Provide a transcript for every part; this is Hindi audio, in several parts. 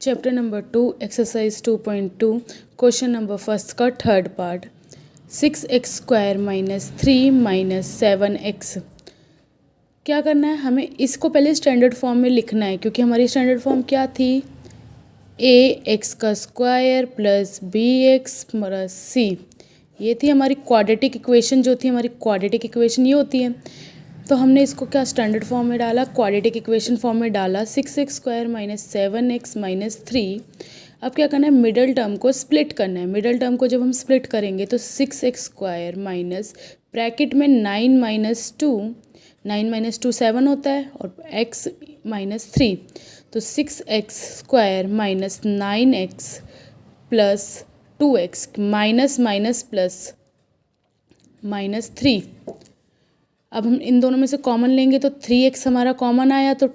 Chapter number 2 exercise 2.2 question number first का third part 6x² minus 3 minus 7x। क्या करना है हमें, इसको पहले स्टैंडर्ड फॉर्म में लिखना है क्योंकि हमारी स्टैंडर्ड फॉर्म क्या थी, ax² plus bx plus c। ये थी हमारी क्वाड्रेटिक इक्वेशन, जो थी हमारी क्वाड्रेटिक इक्वेशन ये होती है। तो हमने इसको क्या स्टैंडर्ड फॉर्म में डाला, क्वाड्रेटिक इक्वेशन फॉर्म में डाला 6x² माइनस 7x माइनस 3। अब क्या करना है, मिडल टर्म को स्प्लिट करना है। मिडल टर्म को जब हम स्प्लिट करेंगे तो 6x² माइनस ब्रैकेट में 9 माइनस 2, 9 माइनस 2 7 होता है और x माइनस 3, तो 6x² minus 9x plus 2x minus minus plus minus 3। अब हम इन दोनों में से कॉमन लेंगे तो 3x हमारा कॉमन आया, तो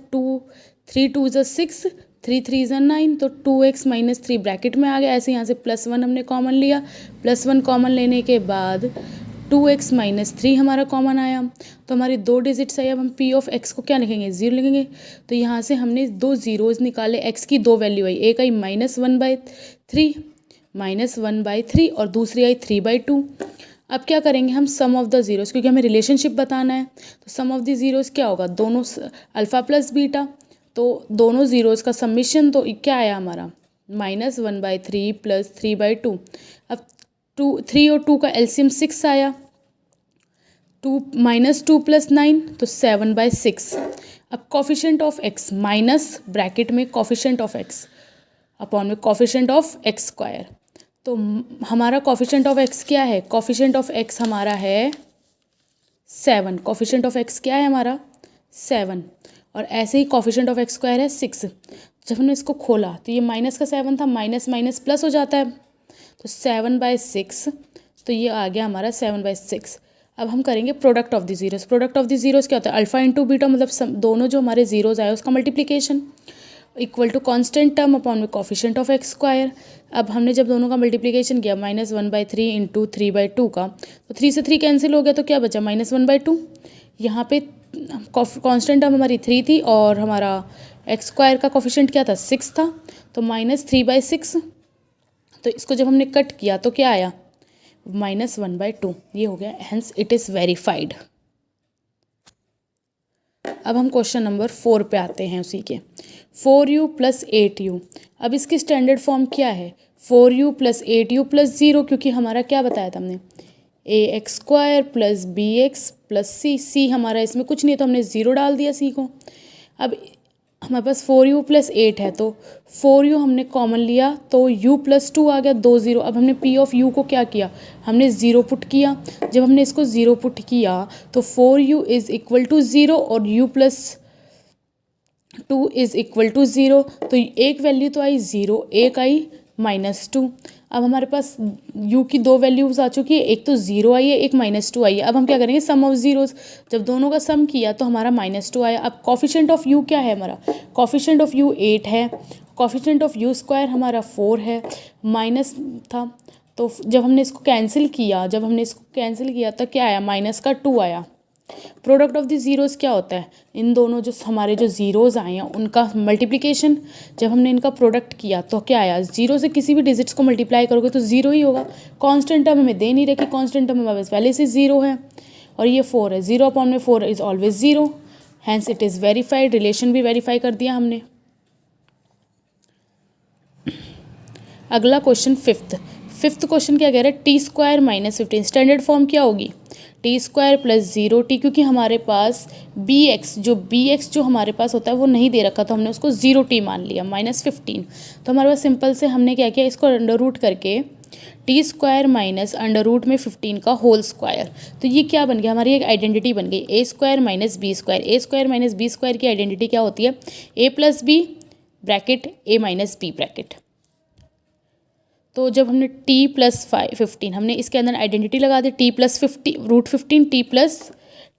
3 2 ज़ा 6, 3 3 ज़ा 9, तो 2x माइनस 3 ब्रैकेट में आ गया। ऐसे यहाँ से +1 हमने कॉमन लिया, +1 कॉमन लेने के बाद 2x माइनस 3 हमारा कॉमन आया। तो हमारी दो डिजिट्स आई। अब हम p ऑफ x को क्या लिखेंगे, 0 लिखेंगे। तो यहाँ से हमने दो ज़ीरोज़ निकाले, x की दो वैल्यू आई, एक आई -1/3 -1/3 और दूसरी आई 3/2। अब क्या करेंगे हम, सम ऑफ द ज़ीरोज़, क्योंकि हमें रिलेशनशिप बताना है। तो सम ऑफ द ज़ीरोज़ क्या होगा, दोनों अल्फ़ा प्लस बीटा, तो दोनों ज़ीरोज़ का समिशन तो क्या आया हमारा -1/3 प्लस 3/2। अब 3 और 2 का एलसीएम 6 आया, 2 -2 प्लस 9 तो 7/6। अब coefficient of x minus bracket में कॉफिशेंट ऑफ x अपॉन में कॉफिशेंट ऑफ x²। तो हमारा कॉफिशेंट ऑफ x क्या है, कॉफिशेंट ऑफ x हमारा है 7। कॉफिशेंट ऑफ x क्या है हमारा 7, और ऐसे ही कॉफिशेंट ऑफ x² है 6। जब हमने इसको खोला तो ये माइनस का 7 था, माइनस माइनस प्लस हो जाता है, तो 7/6, तो ये आ गया हमारा 7/6। अब हम करेंगे product of the zeros. Product of the zeros क्या होता है, अल्फ़ा इंटू बीटा, मतलब दोनों जो हमारे ज़ीरोज़ आए उसका multiplication equal to constant term upon में कॉफिशेंट ऑफ x²। अब हमने जब दोनों का मल्टीप्लिकेशन किया -1/3 इंटू 3/2 का, तो 3 से 3 कैंसिल हो गया, तो क्या बचा -1/2। यहाँ पे कांस्टेंट टर्म हमारी 3 थी और हमारा x² का कॉफिशेंट क्या था, 6 था, तो -3/6। तो इसको जब हमने कट किया तो क्या आया, -1/2। ये हो गया, हेंस इट इज़ वेरीफाइड। अब हम क्वेश्चन नंबर 4 पे आते हैं उसी के। 4u plus 8u। अब इसकी स्टैंडर्ड फॉर्म क्या है, 4u प्लस 8u प्लस 0, क्योंकि हमारा क्या बताया था हमने, ax² plus bx plus c हमारा इसमें कुछ नहीं है तो हमने 0 डाल दिया c को। अब हमारे पास 4u प्लस 8 है, तो 4u हमने कॉमन लिया तो u प्लस 2 आ गया, 2 0। अब हमने p ऑफ u को क्या किया, हमने 0 पुट किया। जब हमने इसको 0 पुट किया तो 4u इज़ इक्वल टू 0 और u plus 2 is equal to 0, तो एक वैल्यू तो आई 0, एक आई -2। अब हमारे पास u की दो वैल्यूज़ आ चुकी है, एक तो 0 आई है, एक -2 आई है। अब हम क्या करेंगे, सम ऑफ ज़ीरोज़, जब दोनों का सम किया तो हमारा -2 आया। अब कॉफिशेंट ऑफ u क्या है हमारा, कॉफिशेंट ऑफ u 8 है, कॉफिशेंट ऑफ u² हमारा 4 है, माइनस था। तो जब हमने इसको कैंसिल किया तो क्या आया, -2 आया। प्रोडक्ट ऑफ द ज़ीरोज़ क्या होता है, इन दोनों जो हमारे जो ज़ीरोज़ आए हैं उनका मल्टीप्लिकेशन। जब हमने इनका प्रोडक्ट किया तो क्या आया, 0 से किसी भी डिजिट्स को मल्टीप्लाई करोगे तो 0 ही होगा। कांस्टेंट टर्म हमें दे नहीं रखी, कांस्टेंट टर्म हमारे पास पहले से 0 है और ये 4 है, 0 अपॉन में 4 is always 0, hence it is verified. Relation भी वेरीफाई कर दिया हमने। अगला क्वेश्चन फिफ्थ क्वेश्चन क्या कह रहा है, t² माइनस 15। स्टैंडर्ड फॉर्म क्या होगी, t² प्लस 0t, क्योंकि हमारे पास bx जो हमारे पास होता है वो नहीं दे रखा, तो हमने उसको 0t मान लिया, -15। तो हमारे पास सिंपल से हमने क्या किया, इसको अंडर रूट करके t² माइनस अंडर रूट में 15 का होल स्क्वायर। तो ये क्या बन गया, हमारी एक आइडेंटिटी बन गई, a² minus b²। a² minus b² की आइडेंटिटी क्या होती है, a plus b bracket a minus b bracket. तो जब हमने t प्लस 15 हमने इसके अंदर आइडेंटिटी लगा दी, t plus √15 t plus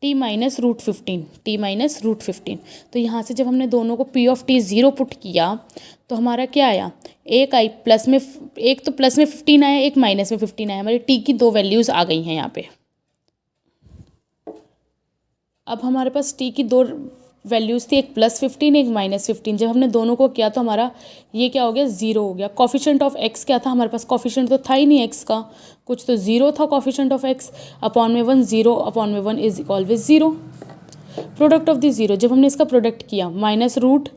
t minus √15। तो यहाँ से जब हमने दोनों को p ऑफ t 0 पुट किया तो हमारा क्या आया, एक आई प्लस में, एक तो प्लस में 15 आया, एक माइनस में 15 आया। हमारी t की दो वैल्यूज़ आ गई हैं यहाँ पे। अब हमारे पास t की दो वैल्यूज़ थी, एक +15 एक -15। जब हमने दोनों को किया तो हमारा ये क्या हो गया, 0 हो गया। कॉफिशेंट ऑफ x क्या था, हमारे पास कॉफिशेंट तो था ही नहीं x का, कुछ तो 0 था कॉफिशेंट ऑफ x, अपॉन में 1, 0 अपॉन में 1 is always 0। Product of the zero, जब हमने इसका प्रोडक्ट किया, माइनस रूट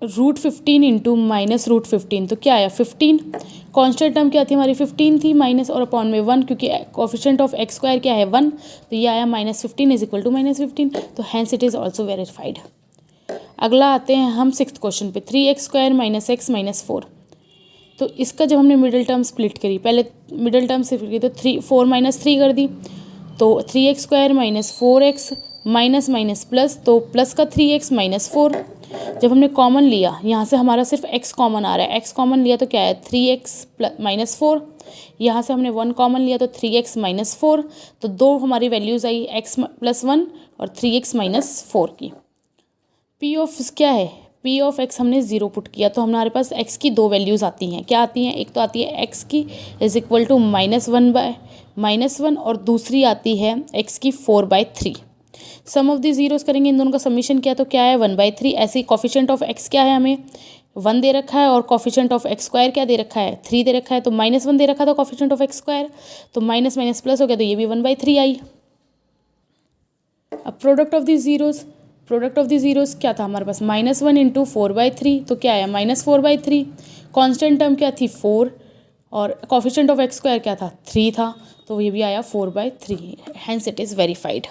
15 इंटू -√15, तो क्या आया 15। कांस्टेंट टर्म क्या थी हमारी, 15 थी, माइनस और अपॉन में 1, क्योंकि कोफिशिएंट ऑफ x स्क्वायर क्या है 1, तो ये आया -15 इज इक्वल टू -15, तो hence it is also verified. अगला आते हैं हम 6th क्वेश्चन पे, 3x² - x - 4। तो इसका जब हमने मिडिल टर्म स्प्लिट करी, पहले मिडिल टर्म स्प्लिट करी तो 4 - 3 कर दी, तो 3x² - 4x minus minus plus, तो प्लस का 3x - 4। जब हमने कॉमन लिया, यहाँ से हमारा सिर्फ x कॉमन आ रहा है, x कॉमन लिया तो क्या है 3x - 4। यहाँ से हमने 1 कॉमन लिया तो 3x - 4, तो दो हमारी वैल्यूज़ आई x + 1 और 3x - 4 की। p ऑफ क्या है, p ऑफ x हमने 0 पुट किया, तो हमारे पास x की दो वैल्यूज़ आती हैं। क्या आती हैं, एक तो आती है x की इज इक्वल टू -1 और दूसरी आती है x की 4/3। सम ऑफ द जीरोस करेंगे, इन दोनों का समीशन किया तो क्या है 1/3। ऐसे ही कॉफिशिएंट ऑफ x क्या है, हमें 1 दे रखा है, और कॉफिशिएंट ऑफ x स्क्वायर क्या दे रखा है 3 दे रखा है, तो -1 दे रखा था कॉफिशिएंट ऑफ x स्क्वायर, तो माइनस माइनस प्लस हो गया, तो ये भी 1/3 आई। अब प्रोडक्ट ऑफ द जीरोस क्या था हमारे पास, -1 इंटू 4/3, तो क्या आया -4/3। कांस्टेंट टर्म क्या थी 4, और कॉफिशिएंट ऑफ x स्क्वायर क्या था 3 था, तो ये भी आया 4/3। Hence it is verified.